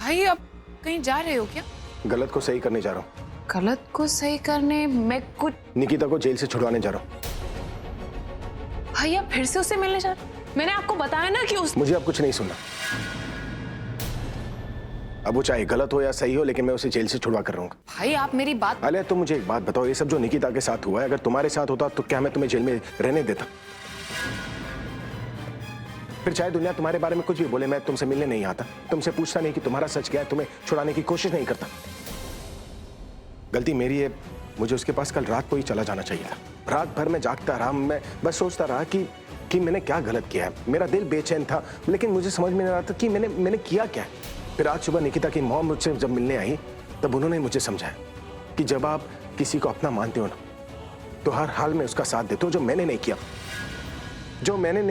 भाई आप कहीं जा रहे हो क्या? गलत को सही करने जा रहा हूँ। गलत को सही करने? मैं कुछ निकिता को जेल से छुड़वाने जा रहा हूँ। भाई आप फिर से उससे मिलने जा रहे हो? मैंने आपको बताया ना कि मुझे अब कुछ नहीं सुनना। अब वो चाहे गलत हो या सही हो, लेकिन मैं उसे जेल से छुड़वा कर रहूंगा। भाई आप मेरी बात। आलिया तुम मुझे एक बात बताओ, ये सब जो निकिता के साथ हुआ है, अगर तुम्हारे साथ होता तो क्या मैं तुम्हें जेल में रहने देता? फिर चाहे दुनिया तुम्हारे बारे में कुछ भी बोले, मैं तुमसे मिलने नहीं आता, तुमसे पूछता नहीं कि तुम्हारा सच क्या है, तुम्हें छुड़ाने की कोशिश नहीं करता। गलती मेरी है, मुझे उसके पास कल रात को ही चला जाना चाहिए था। रात भर मैं जागता रहा, मैं बस सोचता रहा कि मैंने क्या गलत किया है। मेरा दिल बेचैन था, लेकिन मुझे समझ में नहीं आ रहा था कि मैंने किया क्या है। फिर आज सुबह निकिता की मॉम मुझसे जब मिलने आई, तब उन्होंने मुझे समझाया कि जब आप किसी को अपना मानते हो ना, तो हर हाल में उसका साथ देते हो। जो मैंने नहीं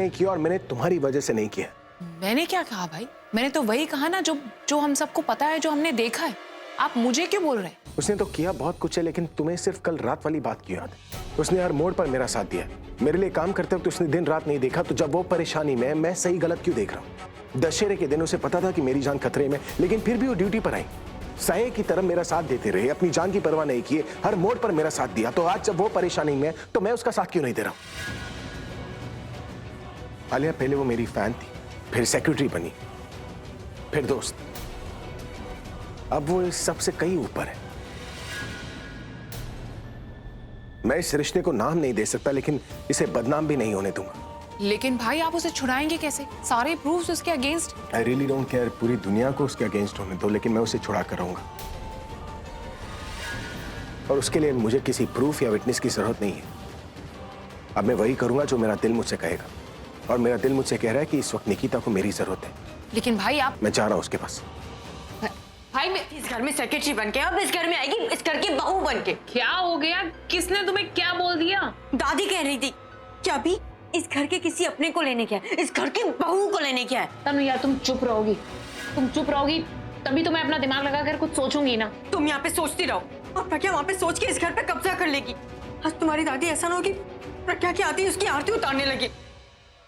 किया, और मैंने तुम्हारी वजह से नहीं किया। मैंने क्या कहा भाई? मैंने तो वही कहा ना जो हम सबको पता है, जो हमने देखा है। आप मुझे क्यों बोल रहे हैं? उसने तो किया बहुत कुछ है, लेकिन तुम्हें सिर्फ कल रात वाली बात की याद है। उसने हर मोड़ पर मेरा साथ दिया। मेरे लिए काम करते वक्त उसने दिन रात नहीं देखा, तो जब वो परेशानी में, मैं सही गलत क्यों देख रहा हूँ? दशहरे के दिन उसे पता था कि मेरी जान खतरे में, लेकिन फिर भी वो ड्यूटी पर आई। साये की तरह मेरा साथ देते रहे, अपनी जान की परवाह नहीं किए, हर मोड़ पर मेरा साथ दिया। तो आज जब वो परेशानी में, तो मैं उसका साथ क्यों नहीं दे रहा हूँ? आलिया, पहले वो मेरी फैन थी, फिर सेक्रेटरी बनी, फिर दोस्त, अब वो इस सबसे कहीं ऊपर है। मैं इस रिश्ते को नाम नहीं दे सकता, लेकिन इसे बदनाम भी नहीं होने दूंगा। लेकिन भाई आप उसे छुड़ाएंगे कैसे? सारे प्रूफ्स उसके against. I really don't care, पूरी दुनिया को उसके अगेंस्ट होने दो, लेकिन मैं उसे छुड़ा कर रहूंगा। और उसके लिए मुझे किसी प्रूफ या विटनेस की जरूरत नहीं है। अब मैं वही करूंगा जो मेरा दिल मुझसे कहेगा, और मेरा दिल मुझसे कह रहा है कि इस वक्त निकिता को मेरी जरूरत है। लेकिन भाई आप। मैं जा रहा हूं उसके पास। भाई मैं इस घर में सेक्रेटरी बन के, अब इस घर में आएगी इस घर की बहू बन के। क्या हो गया? किसने तुम्हें क्या बोल दिया? दादी कह रही थी कि अभी इस घर के किसी अपने को लेने क्या है, इस घर की बहू को लेने क्या है। तनु यार तुम चुप रहोगी, तभी तो मैं अपना दिमाग लगाकर कुछ सोचूंगी ना। तुम यहाँ पे सोचती रहो, और प्रज्ञा वहाँ पे सोच के इस घर पे कब्जा कर लेगी। आज तुम्हारी दादी ऐसा ना होगी प्रज्ञा की आती उसकी आरती उतारने लगी।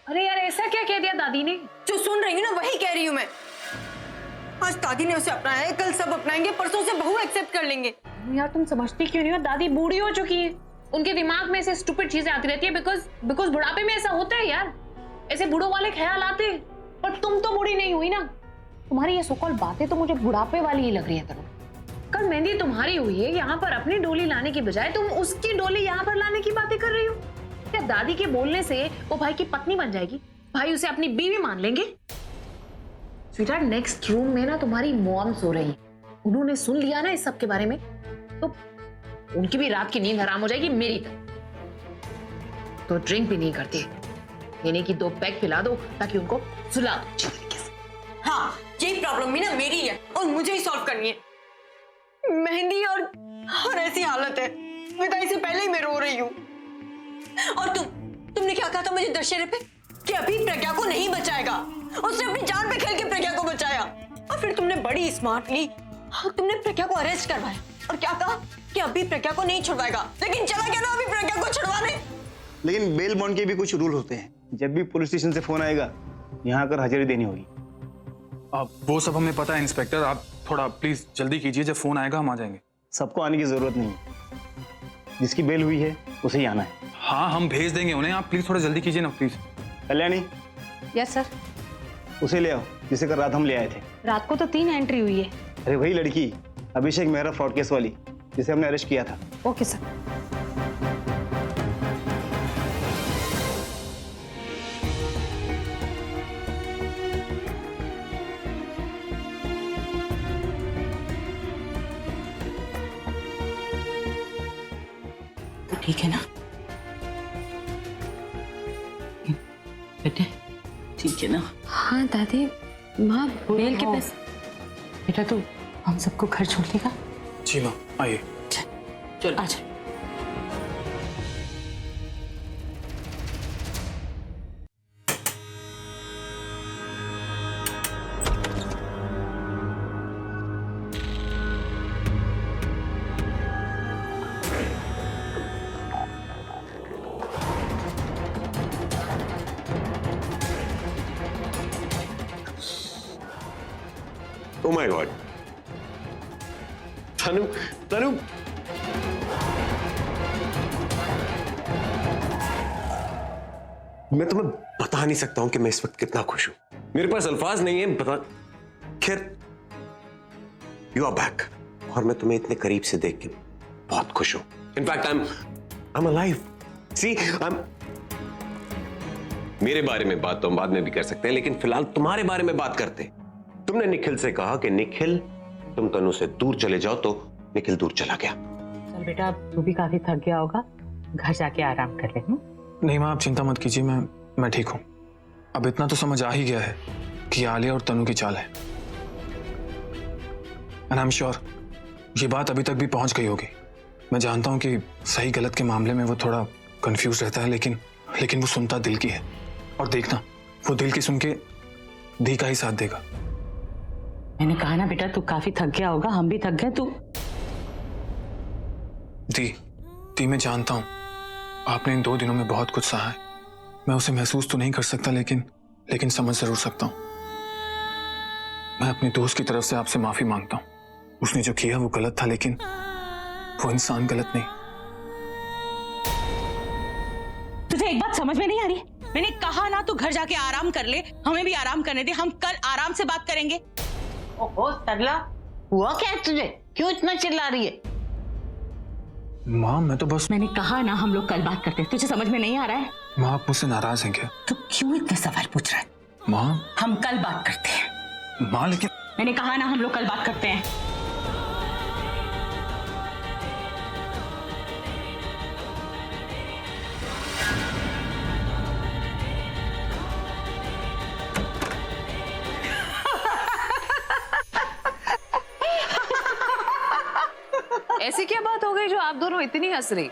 अरे यार ऐसा क्या कह दिया दादी ने? जो सुन रही हूँ ना वही कह रही हूँ मैं। आज दादी ने उसे अपनाया है, कल सब अपनाएंगे, परसों से बहू एक्सेप्ट कर लेंगे। यार तुम समझती क्यों नहीं हो? दादी बूढ़ी हो चुकी है, उनके दिमाग में ऐसे स्टूपिड चीजें आती रहती है। बिकॉज बुढ़ापे में ऐसा होता है यार, ऐसे बूढ़ों वाले ख्याल आते हैं। पर तुम तो बूढ़ी नहीं हुई ना, तुम्हारी ये सोकॉल बातें तो मुझे बुढ़ापे वाली ही लग रही है। तनु कल मेहंदी तुम्हारी हुई है, यहाँ पर अपनी डोली लाने की बजाय तुम उसकी डोली यहाँ पर लाने की बातें कर रही हो। क्या दादी के बोलने से वो भाई की पत्नी बन जाएगी? भाई उसे अपनी बीवी मान लेंगे? स्वीटहार्ट, नेक्स्ट रूम में ना तुम्हारी मॉम सो रही है, उन्होंने सुन लिया ना इस सब के बारे में, तो उनकी भी रात की नींद हराम हो जाएगी, मेरी तरह। तो ड्रिंक भी नहीं करती, पीने की 2 पैक पिला दो ताकि उनको सुला दो अच्छी तरीके से। हाँ, यही प्रॉब्लम भी ना मेरी है और मुझे ही सॉल्व करनी है। मेहंदी और ऐसी हालत है, विदाई से पहले ही मैं रो रही हूँ। और तुमने क्या कहा था मुझे दशहरे पे कि अभी प्रज्ञा को नहीं बचाएगा? उसने अपनी जान पे खेल के प्रज्ञा को बचाया, और फिर तुमने बड़ी स्मार्टली तुमने प्रज्ञा को अरेस्ट करवाया और क्या कहा कि अभी प्रज्ञा को नहीं छुड़वाएगा, लेकिन चला क्या ना अभी प्रज्ञा को छुड़वाने। लेकिन बेल बॉन्ड के भी कुछ रूल होते हैं। जब भी पुलिस स्टेशन से फोन आएगा, यहाँ आकर हाजिरी देनी होगी। वो सब हमें पता है इंस्पेक्टर, आप थोड़ा प्लीज जल्दी कीजिए, जब फोन आएगा हम आ जाएंगे। सबको आने की जरूरत नहीं है, जिसकी बेल हुई है उसे ही आना है। हाँ हम भेज देंगे उन्हें, आप प्लीज थोड़ा जल्दी कीजिए ना प्लीज। Kalyani, yes sir. उसे ले आओ जिसे कल रात हम ले आए थे। रात को तो 3 एंट्री हुई है। अरे वही लड़की, अभिषेक मेहरा फ्रॉड केस वाली, जिसे हमने अरेस्ट किया था। Okay sir. ठीक है ना बेटे? ठीक है ना? हाँ दादी, माँ बेल के पैसे बेटा तू हम सबको घर छोड़ देगा? जी माँ आइए। चल आजा। Oh my God. तनु, तनु। मैं तुम्हें बता नहीं सकता हूं कि मैं इस वक्त कितना खुश हूं। मेरे पास अल्फाज नहीं है बता। खैर, यू आर बैक और मैं तुम्हें इतने करीब से देख के बहुत खुश हूं। In fact I am alive. See, मेरे बारे में बात तो हम बाद में भी कर सकते हैं, लेकिन फिलहाल तुम्हारे बारे में बात करते हैं। तुमने निखिल से कहा कि निखिल तुम तनु से दूर चले जाओ, तो निखिल दूर चला गया। चल बेटा, तू भी काफी थक गया होगा, घर जाके आराम कर ले। नहीं माँ, आप चिंता मत कीजिए, मैं ठीक हूँ। अब इतना तो समझ आ ही गया है कि आलिया और तनु की चाल है। एंड आई एम श्योर ये बात अभी तक भी पहुंच गई होगी। मैं जानता हूं कि सही गलत के मामले में वो थोड़ा कंफ्यूज रहता है, लेकिन वो सुनता दिल की है। और देखना, वो दिल की सुन के दी का ही साथ देगा। मैंने कहा ना बेटा, तू काफी थक गया होगा, हम भी थक गए। तू दी मैं जानता हूं आपने इन 2 दिनों में बहुत कुछ सहा है। मैं उसे महसूस तो नहीं कर सकता, लेकिन समझ जरूर सकता हूं। मैं अपने दोस्त की तरफ से आपसे माफी मांगता हूं। उसने जो किया वो गलत था, लेकिन वो इंसान गलत नहीं। तुझे एक बात समझ में नहीं आ रही? मैंने कहा ना, तू घर जाके आराम कर ले, हमें भी आराम करने दे, हम कल आराम से बात करेंगे। ओहो सरला, हुआ क्या है तुझे? क्यों इतना चिल्ला रही है? माँ मैं तो बस। मैंने कहा ना हम लोग कल बात करते हैं, तुझे समझ में नहीं आ रहा है? माँ आप मुझसे नाराज हैं क्या? तू क्यों इतने सवाल पूछ रहा है? माँ हम कल बात करते हैं। माँ लेकिन मैंने कहा ना हम लोग कल बात करते हैं। ऐसी क्या बात हो गई जो आप दोनों इतनी हंस रही?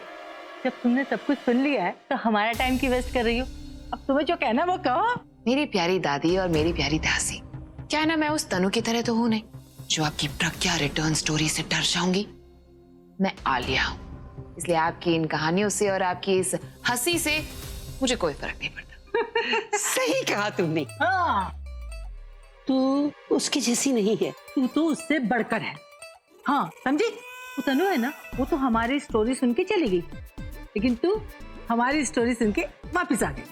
जब तुमने सब कुछ सुन लिया है तो हमारा टाइम की वेस्ट कर रही हो। अब तुम्हें जो कहना वो कहो। मेरी प्यारी दादी और मेरी प्यारी दासी, क्या है ना, मैं उस तनु की तरह तो हूं नहीं जो आपकी प्रज्ञा रिटर्न स्टोरी से डर जाऊंगी। मैं आलिया हूं, इसलिए आपकी इन कहानियों से और आपकी इस हंसी से मुझे कोई फर्क नहीं पड़ता। सही कहा तुमने। हाँ, तू उसकी जैसी नहीं है, तू तो उससे बढ़कर है। हाँ समझी? वो तनु है ना, वो तो हमारी स्टोरी सुन के चली गई, लेकिन तू हमारी स्टोरी सुन के वापिस आ गई।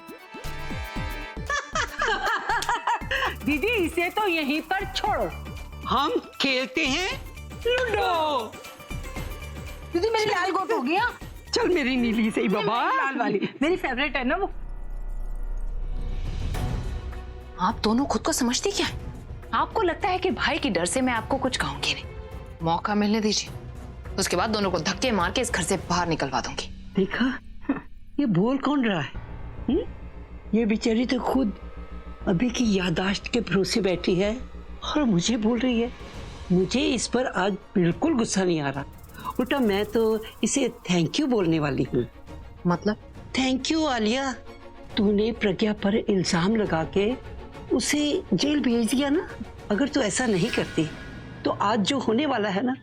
दीदी इसे तो यहीं पर छोड़ो, हम खेलते हैं लूडो। दीदी मेरी लाल गोट हो गया। चल मेरी नीली सही बाबा, लाल वाली मेरी फेवरेट है ना वो। आप दोनों खुद को समझती क्या है? आपको लगता है कि भाई की डर से मैं आपको कुछ कहूंगी नहीं। मौका मिलने दीजिए, उसके बाद दोनों को धक्के मार के इस घर से बाहर निकलवा दूंगी। देखा, ये बोल कौन रहा है? ये बेचारी तो खुद अभी की याददाश्त के भरोसे बैठी है और मुझे बोल रही है। मुझे इस पर आज बिल्कुल गुस्सा नहीं आ रहा, उल्टा मैं तो इसे थैंक यू बोलने वाली हूँ। मतलब? थैंक यू आलिया, तूने प्रज्ञा पर इल्जाम लगा के उसे जेल भेज दिया ना। अगर तू ऐसा नहीं करती तो आज जो होने वाला है ना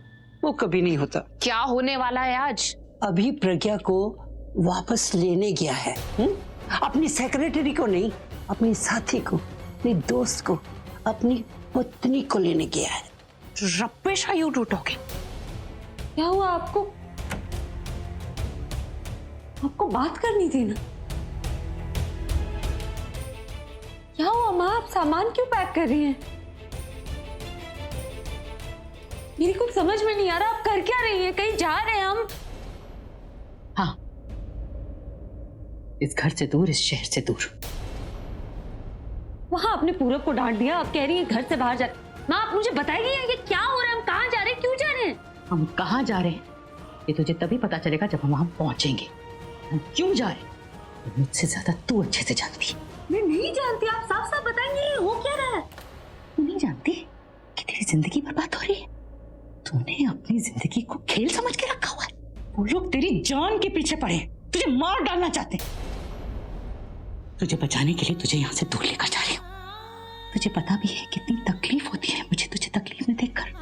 वो कभी नहीं होता। क्या होने वाला है आज? अभी प्रज्ञा को वापस लेने गया है। अपनी सेक्रेटरी को नहीं, अपनी साथी को, अपने दोस्त को, अपनी पत्नी को लेने गया है। रब्बिश आर यू टॉकिंग? क्या हुआ आपको? आपको बात करनी थी ना। क्या हुआ माँ, आप सामान क्यों पैक कर रही हैं? मेरी कुछ समझ में नहीं आ रहा, आप कर क्या रही हैं? कहीं जा रहे हैं हम? हाँ, इस घर से दूर, इस शहर से दूर। वहां आपने पूरब को डांट दिया, आप कह रही हैं घर से बाहर जा। माँ आप मुझे बताइए ये क्या हो रहा है? हम कहाँ जा रहे हैं, क्यों जा रहे हैं? हम कहाँ जा रहे हैं ये तुझे तभी पता चलेगा जब हम वहां पहुंचेंगे। हम क्यों जा रहे हैं तो मुझसे ज्यादा तू अच्छे से जानती है। मैं नहीं जानती, आप साफ साफ बताएंगे ये हो क्या रहा है? तू नहीं जानती कि तेरी जिंदगी बर्बाद हो रही है? तूने अपनी जिंदगी को खेल समझ के रखा हुआ है। वो लोग तेरी जान के पीछे पड़े, तुझे मार डालना चाहते। तुझे बचाने के लिए तुझे यहाँ से दूर लेकर जा रही हूँ। तुझे पता भी है कितनी तकलीफ होती है मुझे तुझे तकलीफ में देखकर,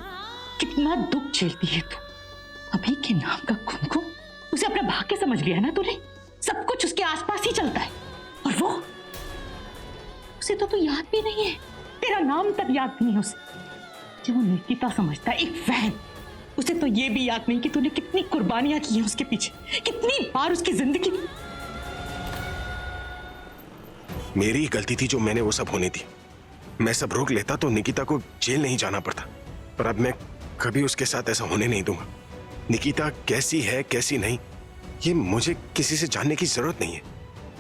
कितना दुख झेलती है तू। अभी के नाम का कुमकुम उसे अपना भाग्य समझ लिया ना तूने। सब कुछ उसके आसपास ही चलता है और वो उसे तो तू याद भी नहीं है, तेरा नाम तक याद नहीं है उसे। मुझे वो निकिता समझता है, एक फैन। उसे तो ये भी याद नहीं कि तूने कितनी कुर्बानियां की हैं उसके पीछे, कितनी बार उसकी जिंदगी। मेरी गलती थी जो मैंने वो सब होने दी। मैं सब रोक लेता तो निकिता को जेल नहीं जाना पड़ता, पर अब मैं कभी उसके साथ ऐसा होने नहीं दूंगा। निकिता कैसी है कैसी नहीं ये मुझे किसी से जानने की जरूरत नहीं है,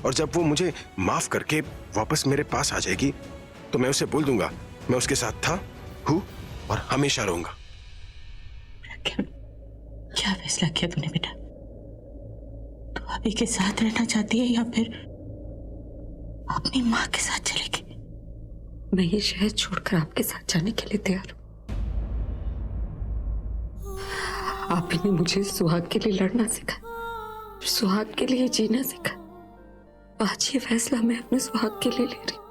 और जब वो मुझे माफ करके वापस मेरे पास आ जाएगी तो मैं उसे बोल दूंगा मैं उसके साथ था, हूं और हमेशा रहूंगा। क्या फैसला किया तूने बेटा? तू अभी के साथ रहना चाहती है या फिर अपनी माँ के साथ चलेगी? मैं ये शहर छोड़कर आपके साथ जाने के लिए तैयार हूं। आप ही ने मुझे सुहाग के लिए लड़ना सिखाया, सुहाग के लिए जीना सिखाया। आज ये फैसला मैं अपने सुहाग के लिए ले रही हूं।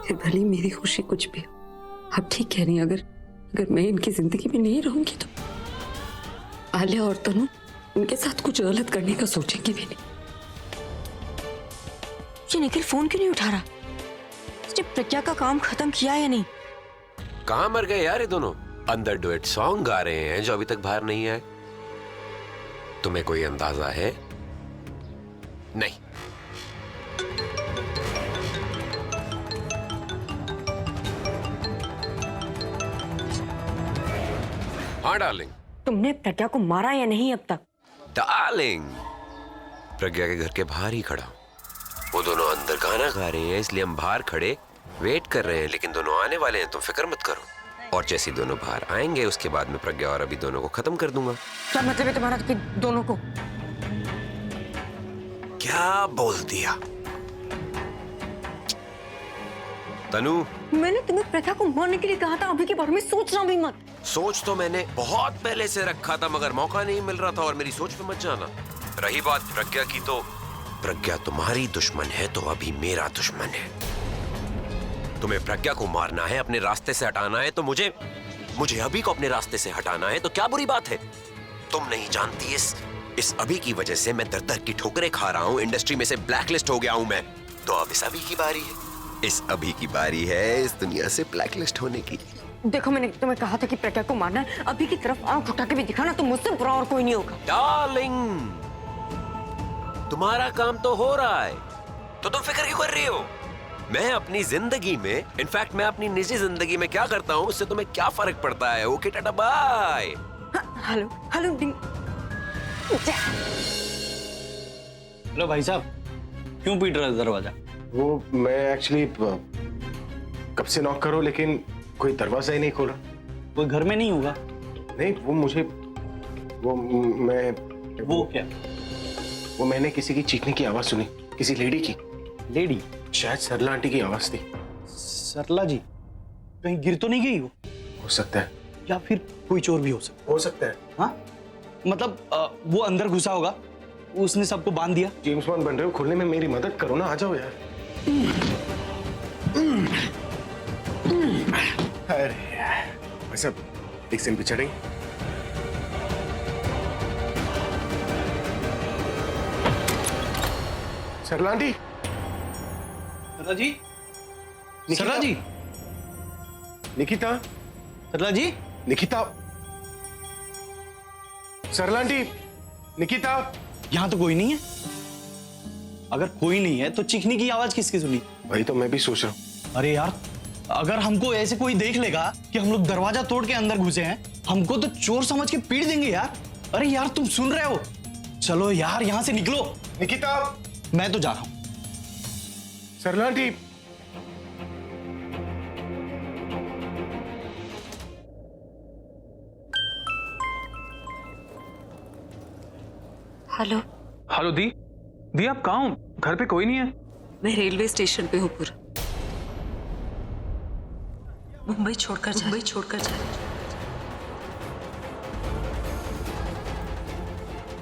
फिर भली मेरी खुशी कुछ भी हो। आप ठीक कह रही हैं, अगर मैं इनकी जिंदगी में नहीं रहूंगी तो आलिया और तनु इनके साथ कुछ गलत करने का सोचेंगे भी नहीं। ये निखिल फोन क्यों नहीं उठा रहा? उसने प्रज्ञा का काम खत्म किया या नहीं? कहां मर गए यार ये दोनों? अंदर डुएट सॉन्ग गा रहे हैं जो अभी तक बाहर नहीं आए। तुम्हें कोई अंदाजा है? नहीं। हाँ डार्लिंग। तुमने प्रज्ञा को मारा या नहीं अब तक? डार्लिंग, प्रज्ञा के घर के बाहर ही खड़ा हूं। वो दोनों अंदर गाना गा रहे हैं इसलिए हम बाहर खड़े वेट कर रहे हैं, लेकिन दोनों आने वाले हैं, तुम फिक्र मत करो। और जैसे दोनों बाहर आएंगे उसके बाद में प्रज्ञा और अभी दोनों को खत्म कर दूंगा। क्या मतलब है तुम्हारा कि दोनों को? क्या बोल दिया तनु? मैंने तुम्हें प्रज्ञा को मारने के लिए कहा था, अभी के बारे में सोचना भी मत। सोच तो मैंने बहुत पहले से रखा था मगर मौका नहीं मिल रहा था, और मेरी सोच पे मत जाना। रही बात प्रज्ञा की, तो प्रज्ञा तुम्हारी दुश्मन है तो अभी मेरा दुश्मन है। तुम्हें प्रज्ञा को मारना है, अपने रास्ते से हटाना है, तो मुझे अभी को अपने रास्ते से हटाना है, तो क्या बुरी बात है? तुम नहीं जानती इस अभी की वजह से मैं दर दर की ठोकरें खा रहा हूँ, इंडस्ट्री में से ब्लैकलिस्ट हो गया हूँ मैं। तो अब इस अभी की बारी है, इस अभी की बारी है इस दुनिया से ब्लैकलिस्ट होने की। देखो मैंने तुम्हें कहा था कि प्रज्ञा को मारना है, अभी की तरफ आंख उठा के भी दिखाना तो मुझसे बुरा और कोई नहीं होगा। डार्लिंग, तुम्हारा काम तो हो रहा है, तो तुम फिक्र क्यों कर रही हो? मैं अपनी जिंदगी में, इनफैक्ट मैं अपनी निजी जिंदगी में क्या करता हूँ उससे तुम्हें क्या फर्क पड़ता है? Okay tata bye. Hello hello hello भाई साहब, क्यों पीट रहा है दरवाजा? वो मैं एक्चुअली कब से नॉक करो लेकिन कोई दरवाजा ही नहीं खोला। कोई घर में नहीं होगा? नहीं, वो क्या? वो मैंने किसी की चीखने की आवाज सुनी, किसी लेडी की। लेडी? शायद सरला आंटी की आवाज थी। सरला जी कहीं गिर तो नहीं गई? हो सकता है, या फिर कोई चोर भी हो सकता है। हाँ मतलब वो अंदर घुसा होगा, उसने सबको बांध दिया। जेम्स बॉन्ड बन रहे हो, खुलने में मेरी मदद करो ना, आ जाओ यार। अरे यार, सब एक सीन पे चढ़ेंगे। सरला आंटी। सरला जी, सरला जी, निकिता, सरला जी, निकिता, सरला आंटी, निकिता। यहाँ तो कोई नहीं है। अगर कोई नहीं है तो चीखने की आवाज किसकी सुनी? वही तो मैं भी सोच रहा हूँ। अरे यार, अगर हमको ऐसे कोई देख लेगा कि हम लोग दरवाजा तोड़ के अंदर घुसे हैं, हमको तो चोर समझ के पीट देंगे यार। अरे यार तुम सुन रहे हो? चलो यार यहाँ से निकलो। निकिता, मैं तो जा रहा हूँ। सरला आंटी। हेलो। हेलो दी, आप कहाँ हो? घर पे कोई नहीं है? मैं रेलवे स्टेशन पे हूँ पूरा। मुंबई छोड़कर जा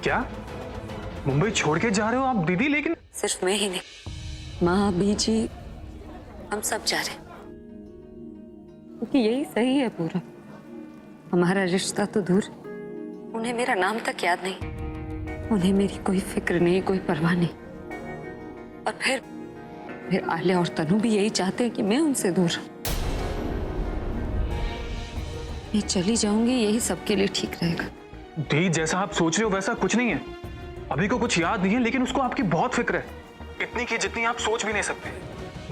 क्या मुंबई छोड़ के जा रहे हो आप दीदी? लेकिन सिर्फ मैं ही नहीं, माँ, बीजी, हम सब जा रहे हैं, क्योंकि यही सही है पूरा। हमारा रिश्ता तो दूर, उन्हें मेरा नाम तक याद नहीं, उन्हें मेरी कोई फिक्र नहीं, कोई परवाह नहीं। और फिर आलिया और तनु भी यही चाहते हैं कि मैं उनसे दूर रहूं। मैं चली जाऊंगी, यही सबके लिए ठीक रहेगा। दी, जैसा आप सोच रहे हो वैसा कुछ नहीं है। अभी को कुछ याद नहीं है, लेकिन उसको आपकी बहुत फिक्र है, इतनी की जितनी आप सोच भी नहीं सकते।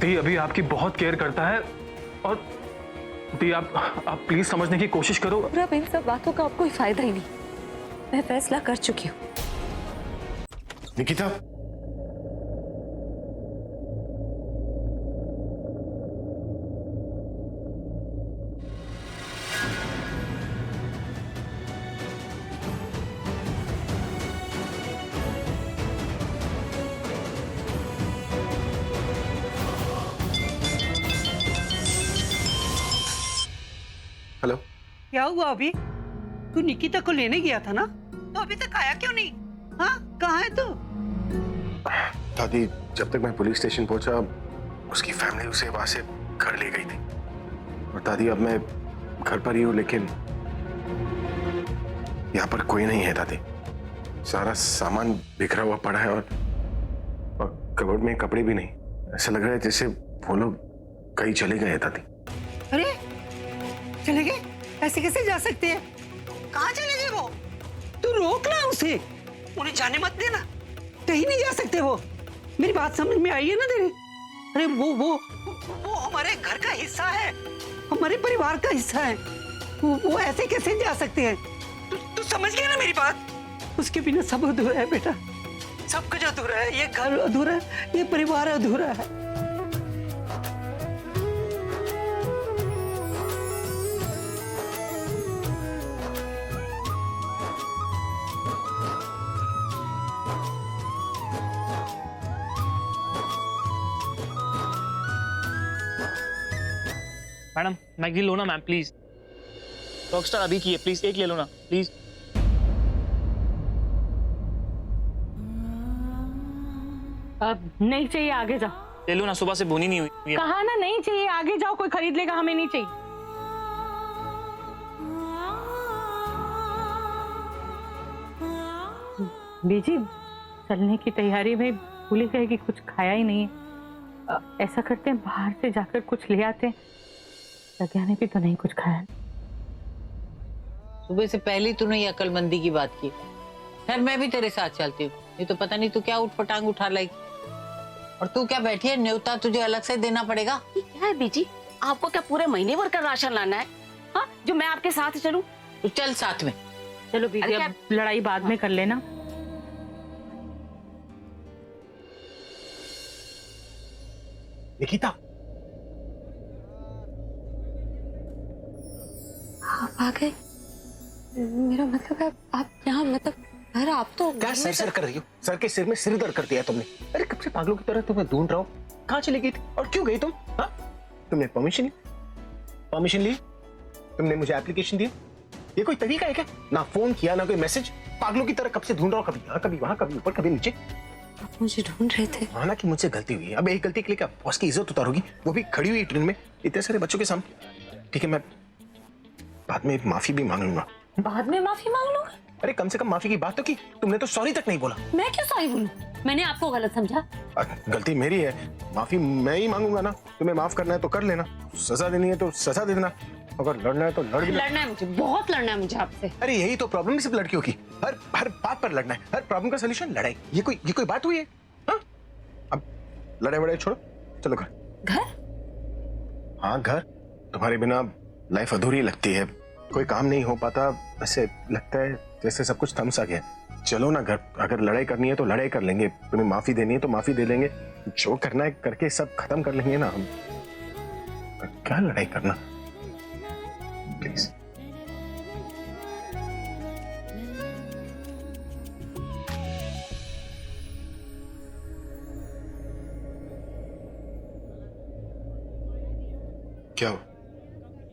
दी अभी आपकी बहुत केयर करता है, और दी आप प्लीज समझने की कोशिश करो। और अब इन सब बातों का अब कोई फायदा ही नहीं, मैं फैसला कर चुकी हूँ। निकिता, हेलो। क्या हुआ अभी? तू निकिता को लेने गया था ना, तो अभी तक आया क्यों नहीं? हाँ, कहाँ है तू? दादी, जब तक मैं पुलिस स्टेशन पहुंचा, उसकी फैमिली उसे वहां से घर ले गई थी। और दादी, अब मैं घर पर ही हूँ, लेकिन यहाँ पर कोई नहीं है दादी। सारा सामान बिखरा हुआ पड़ा है, और कबर्ड में कपड़े भी नहीं। ऐसा लग रहा है जैसे वो लोग कहीं चले गए हैं दादी। अरे चले गए? ऐसे कैसे जा सकते हैं? कहाँ चले गए वो? तू रोक ना उसे, उन्हें जाने मत देना। कहीं नहीं जा सकते वो। मेरी बात समझ में आई है ना तेरी? अरे वो हमारे घर का हिस्सा है, हमारे परिवार का हिस्सा है। वो ऐसे कैसे जा सकते हैं? तू समझ गया ना मेरी बात? उसके बिना सब अधूरा है बेटा, सब कुछ अधूरा है। ये घर अधूरा है, ये परिवार अधूरा है। मैडम मैगी लो ना मैम प्लीज। रॉकस्टार अभी की है, प्लीज एक ले लो ना प्लीज। अब नहीं चाहिए, आगे जाओ। ले लो ना, सुबह से बोनी नहीं हुई है। कहा ना नहीं चाहिए, आगे जाओ, कोई खरीद लेगा, हमें नहीं चाहिए। बीजी, चलने की तैयारी में भूल ही गए कि कुछ खाया ही नहीं है। ऐसा करते हैं, बाहर से जाकर कुछ ले आते हैं। प्रज्ञा ने भी तो नहीं कुछ खाया। सुबह से पहले तूने ये अकलमंदी की बात की। खैर मैं भी तेरे साथ चलती हूँ, ये तो पता नहीं तू क्या उठपटांग उठा लाई। और तू क्या बैठी है, न्योता तुझे अलग से देना पड़ेगा। क्या है बीजी, आपको क्या पूरे महीने भर का राशन लाना है? हाँ, जो मैं आपके साथ चलूं? तू चल साथ में। चलो बीजी, अब लड़ाई बाद में कर लेना। निकिता, आप आ गए? मेरा मतलब है आप यहाँ, मतलब घर आप तो क्या सर कर रही हो? सर के सिर में सिर दर्द कर दिया है तुमने। अरे कब से पागलों की तरह तुम्हें ढूंढ रहा हूँ। कहाँ चली गई थी और क्यों गई तुम? हाँ, तुमने परमिशन ली? तुमने मुझे एप्लीकेशन दी? ये कोई तरीका है क्या? ना फोन किया, ना कोई मैसेज। पागलों की तरह कब से ढूंढ रहा हूँ, कभी यहाँ कभी वहां, कभी ऊपर कभी नीचे। आप मुझे ढूंढ रहे थे? माना कि मुझसे गलती हुई है, अब एक गलती के लिए क्या बॉस की इज्जत उतारोगी? वो भी खड़ी हुई ट्रेन में इतने सारे बच्चों के सामने। ठीक है, मैं बाद में माफी भी मांग लूंगा। बाद में माफी मांग लूंगा? अरे कम से कम माफी की बात तो की। तुमने तो सॉरी तक नहीं बोला। मैं क्यों सॉरी बोलूं? मैंने आपको गलत समझा? गलती मेरी है, माफी मैं ही मांगूंगा ना। तुम्हें माफ करना है तो कर लेना, सजा देनी है तो सजा दे देना, अगर लड़ना है तो लड़ भी लड़ना है मुझे, बहुत लड़ना है मुझे आपसे। अरे यही तो प्रॉब्लम है सिर्फ लड़कियों की, हर बात पर लड़ना है। हर प्रॉब्लम का सलूशन लड़ाई। ये कोई बात हुई है? हाँ? अब लड़ाई वड़ाई छोड़ो, चलो घर। हाँ घर। तुम्हारे बिना लाइफ अधूरी लगती है, कोई काम नहीं हो पाता, ऐसे लगता है जैसे सब कुछ थम सा गया। चलो ना घर। अगर लड़ाई करनी है तो लड़ाई कर लेंगे, तुम्हें माफी देनी है तो माफी दे लेंगे, जो करना है करके सब खत्म कर लेंगे ना हम। क्या लड़ाई करना, प्लीज। क्या हो?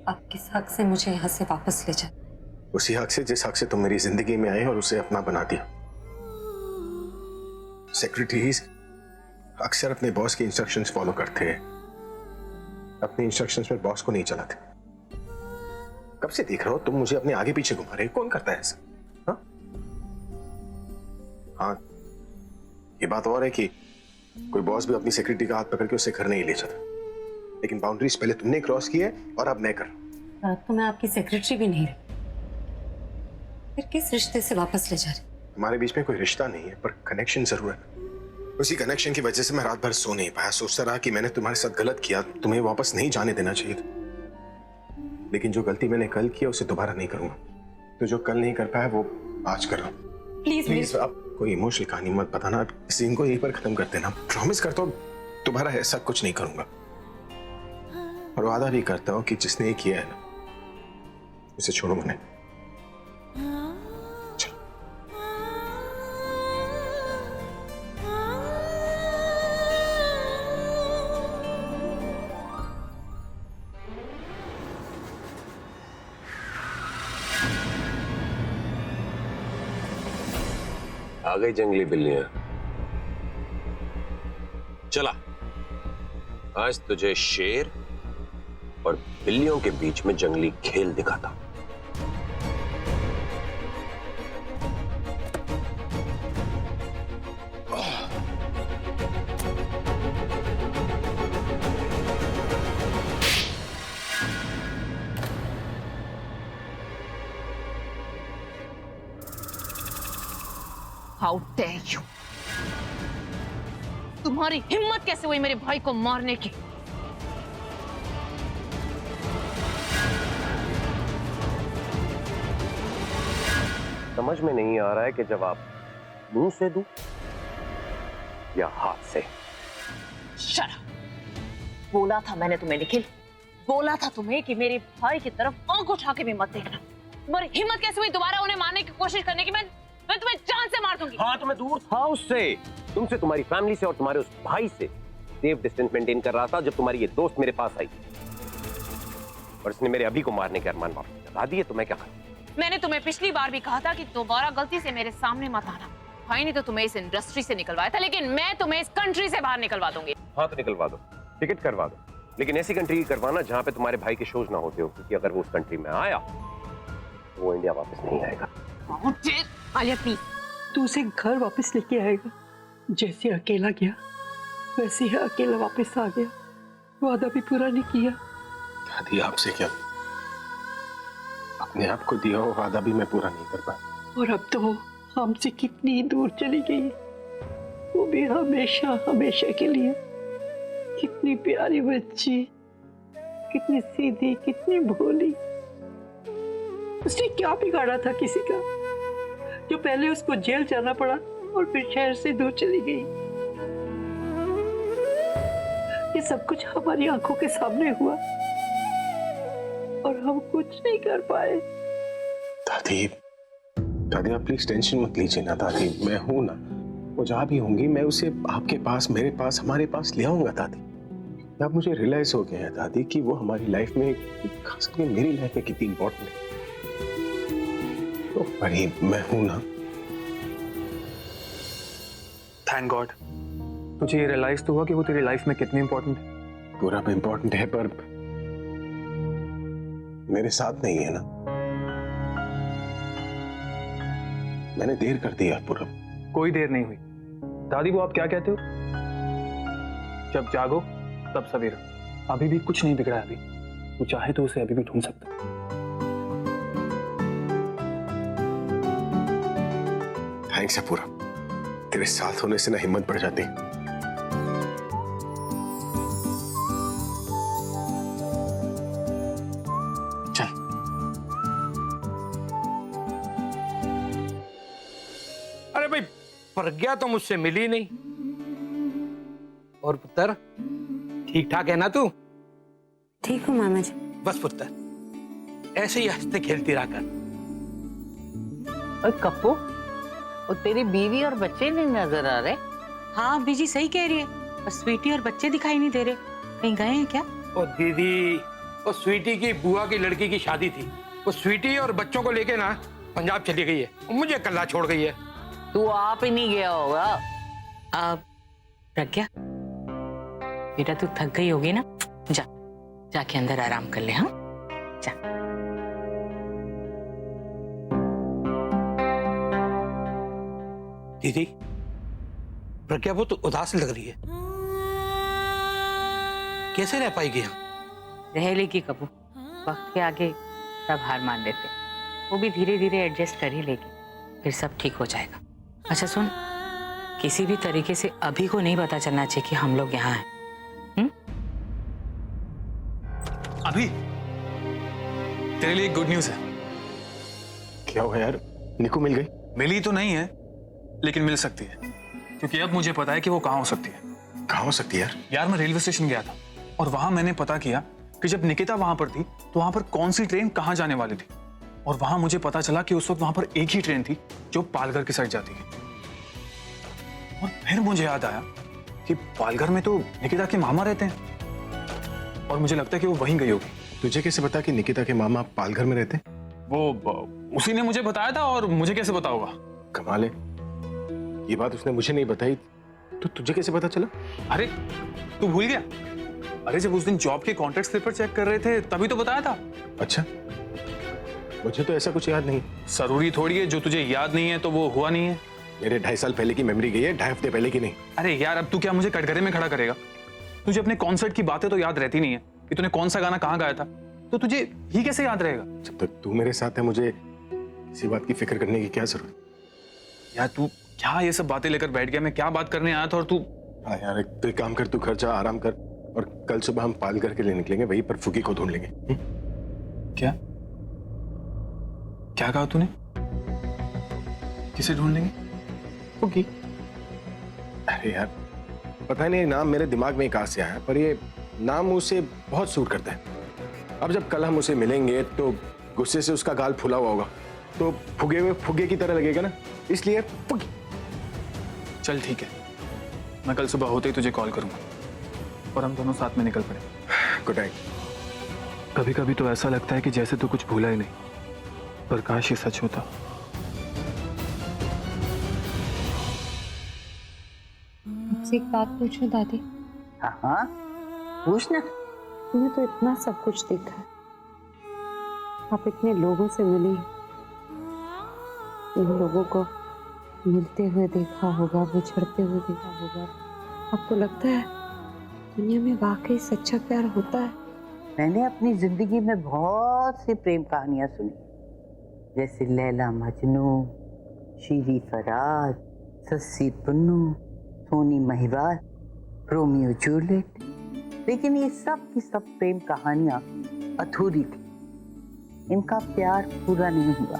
आप किस हक से मुझे यहाँ से वापस ले जाए? उसी हक से जिस हक से तुम मेरी जिंदगी में आए और उसे अपना बना दिया। सेक्रेटरीज अक्सर अपने बॉस के इंस्ट्रक्शंस फॉलो करते हैं, अपने इंस्ट्रक्शंस में बॉस को नहीं चलाते। कब से देख रहा हो तुम मुझे अपने आगे पीछे घुमा रहे हो? कौन करता है ऐसा? हाँ, ये बात और है कि कोई बॉस भी अपनी सेक्रेटरी का हाथ पकड़ के उसे घर नहीं ले जाता, लेकिन बाउंड्रीज पहले तुमने क्रॉस की है और अब मैं कर। और अब तो मैं आपकी सेक्रेटरी भी नहीं रही। फिर किस रिश्ते से वापस ले जा रहे? हमारे बीच में कोई रिश्ता नहीं है, पर कनेक्शन जरूर है। उसी कनेक्शन की वजह से मैं रात भर सो नहीं पाया, सोचता रहा कि मैंने तुम्हारे साथ गलत किया, तुम्हें वापस नहीं जाने देना चाहिए था। लेकिन जो गलती मैंने कल किया उसे दोबारा नहीं करूंगा। तो जो कल नहीं कर पाया वो आज कर रहा हूँ। प्लीज आप कोई इमोशनल कहानी मत बताना, इस सीन को यहीं पर खत्म कर देना। प्रॉमिस करता हूँ दोबारा ऐसा कुछ नहीं करूंगा, और वादा भी करता हूँ कि जिसने ये किया है ना उसे छोड़ूंगा नहीं। आ गई जंगली बिल्लियां। चला, आज तुझे शेर और बिल्लियों के बीच में जंगली खेल दिखाता हूं। How dare you! तुम्हारी हिम्मत कैसे हुई मेरे भाई को मारने की? समझ में नहीं आ रहा है कि जवाब मुंह से दूं या हाथ से। Shut up! बोला था मैंने तुम्हें निखिल, बोला था तुम्हें कि मेरे भाई की तरफ आंख उठा के भी मत देखना। तुम्हारी हिम्मत कैसे हुई दोबारा उन्हें मारने की कोशिश करने की? मैं तुम्हें जान से मार दूंगी। हाँ, तो मैं दूर था उससे, तुमसे, तुम्हारी फैमिली से और तुम्हारे उस भाई से सेफ डिस्टेंस मेंटेन कर रहा था जब तुम्हारी ये दोस्त मेरे पास आई और उसने मेरे अभी को मारने के अरमान वापस लगा दिए। तो मैं क्या करूं? मैंने तुम्हें पिछली बार भी कहा था कि दोबारा गलती से मेरे सामने मत आना। भाई ने तो तुम्हें इस इंडस्ट्री से निकलवाया था, लेकिन मैं तुम्हें इस कंट्री से बाहर निकलवा दूंगी। हाँ, तो निकलवा दो, टिकट करवा दो, लेकिन ऐसी कंट्री की करवाना जहां पे तुम्हारे भाई के शोज ना होते हो, क्योंकि अगर वो उस कंट्री में आया तो वो इंडिया वापस नहीं आएगा। आलिया प्लीज, तू उसे घर वापस लेके आएगा। जैसे अकेला गया वैसे ही अकेला वापस आ गया, वादा भी पूरा नहीं किया। दादी आपसे क्या, अपने आप को दिया हुआ वादा भी मैं पूरा नहीं कर पाया। और अब तो वो हमसे कितनी दूर चली गई, वो भी हमेशा हमेशा के लिए। कितनी प्यारी बच्ची, कितनी सीधी, कितनी भोली। उसने क्या बिगाड़ा था किसी का, जो पहले उसको जेल जाना पड़ा और फिर शहर से दूर चली गई। ये सब कुछ हमारी आंखों के सामने हुआ और हम कुछ नहीं कर पाए। दादी, दादी आप प्लीज टेंशन मत लीजिए ना दादी, मैं हूं ना, वो जहां भी होंगी मैं उसे आपके पास, मेरे पास, हमारे पास ले आऊंगा दादी। अब मुझे रियलाइज हो गया है दादी कि वो हमारी लाइफ में, खास करके मेरी लाइफ में कितनी इंपॉर्टेंट है। तो भाई मैं हूं ना। थैंक गॉड, तुझे ये रियलाइज तो हुआ कि वो तेरी लाइफ में कितनी इंपॉर्टेंट है। पूरा भी इंपॉर्टेंट है पर मेरे साथ नहीं है ना, मैंने देर कर दिया पूरा। कोई देर नहीं हुई। दादी वो आप क्या कहते हो? जब जागो तब सवेरा। अभी भी कुछ नहीं बिगड़ा है। अभी तू चाहे तो उसे अभी भी ढूंढ सकता है। थैंक्स है पूरा, तेरे साथ होने से ना हिम्मत बढ़ जाती। चल। अरे भाई, प्रज्ञा तो मुझसे मिली नहीं। और पुत्र, ठीक ठाक है ना तू? ठीक हूँ मामा जी। बस पुत्र, ऐसे ही हंसते खेलती रहा कर। और कप्पू, और तेरी बीवी और बच्चे नहीं नजर आ रहे? हाँ अभी जी सही कह रही है, बस स्वीटी और बच्चे दिखाई नहीं दे रहे। कहीं गए हैं क्या? और दीदी, और स्वीटी की बुआ की लड़की की शादी थी, वो स्वीटी और बच्चों को लेके ना पंजाब चली गई है और मुझे कल्ला छोड़ गई है। तू आप ही नहीं गया होगा। प्रज्ञा बेटा तू थक गई होगी ना, जा जाके अंदर आराम कर ले। हाँ जा। दीदी, प्रज्ञा वो तो उदास लग रही है, कैसे रह पाएगी हम? रह लेगी कबू, वक्त के आगे सब हार मान लेते हैं। वो भी धीरे धीरे एडजस्ट कर ही लेगी, फिर सब ठीक हो जाएगा। अच्छा सुन, किसी भी तरीके से अभी को नहीं पता चलना चाहिए कि हम लोग यहाँ हैं। अभी तेरे लिए गुड न्यूज है। क्या हुआ यार, निकू मिल गई? मिली तो नहीं है लेकिन मिल सकती है, क्योंकि अब मुझे पता है कि वो कहाँ हो सकती है। कहाँ हो सकती है यार? यार मैं रेलवे स्टेशन गया था और वहां मैंने पता किया कि जब निकिता वहां पर थी तो वहां पर कौन सी ट्रेन कहाँ जाने वाली थी, और वहां मुझे पता चला कि उस वक्त वहां पर एक ही ट्रेन थी जो पालघर की साइड जाती है। और फिर मुझे याद आया कि पालघर में तो निकिता के मामा रहते हैं और मुझे लगता है कि वो वहीं गई होगी। तुझे कैसे पता कि निकिता के मामा पालघर में रहते? वो उसी ने मुझे बताया था, और मुझे कैसे पता होगा? कमाल है, ये बात उसने मुझे नहीं बताई तो तुझे कैसे पता चला? अरे तू भूल गया? अरे जब उस दिन जॉब के कॉन्ट्रैक्ट स्लिपर चेक कर रहे थे तभी तो बताया था। अच्छा, मुझे तो ऐसा कुछ याद नहीं। जरूरी थोड़ी है जो तुझे याद नहीं है तो वो हुआ नहीं है। मेरे 2.5 साल पहले की मेमोरी गई है, 2.5 हफ्ते पहले की नहीं। अरे यार अब तू क्या मुझे कटघरे में खड़ा करेगा? तुझे अपने कॉन्सर्ट की बातें तो याद रहती नहीं है कि तूने कौन सा गाना कहाँ गाया था, तो तुझे ही कैसे याद रहेगा? जब तक तू मेरे साथ है मुझे किसी बात की फिक्र करने की क्या जरूरत? यार तू क्या ये सब बातें लेकर बैठ गया? मैं क्या बात करने आया था और तू? हाँ यार, एक काम कर, तू घर जा, आराम कर, और कल सुबह हम पालघर के लिए निकलेंगे, वहीं पर फुगी को ढूंढ लेंगे। क्या क्या कहा तूने? किसे ढूंढ लेंगे? फुगी। अरे यार पता नहीं नाम मेरे दिमाग में कहां से आया, पर ये नाम उसे बहुत सूट करता है। अब जब कल हम उसे मिलेंगे तो गुस्से से उसका गाल फूला हुआ होगा, तो फुगे हुए फुगे की तरह लगेगा ना, इसलिए फुगी। चल ठीक है, मैं कल सुबह होते ही तुझे कॉल करूंगा और हम दोनों साथ में निकल पड़े। Good night. कभी कभी तो ऐसा लगता है कि जैसे तू कुछ भूला ही नहीं, पर काश ये सच होता। आपसे एक बात पूछूं दादी? हाँ पूछना। तूने तो इतना सब कुछ देखा है, आप इतने लोगों से मिली, इन लोगों को मिलते हुए देखा होगा, बिछड़ते हुए देखा होगा। आपको लगता है दुनिया में वाकई सच्चा प्यार होता है? मैंने अपनी जिंदगी में बहुत सी प्रेम कहानियां सुनी, जैसे लैला मजनू, शीरी फराज, सस्सी पुन्नू, सोनी महिवाल, रोमियो जूलियट, लेकिन ये सब की सब प्रेम कहानियां अधूरी थी। इनका प्यार पूरा नहीं हुआ।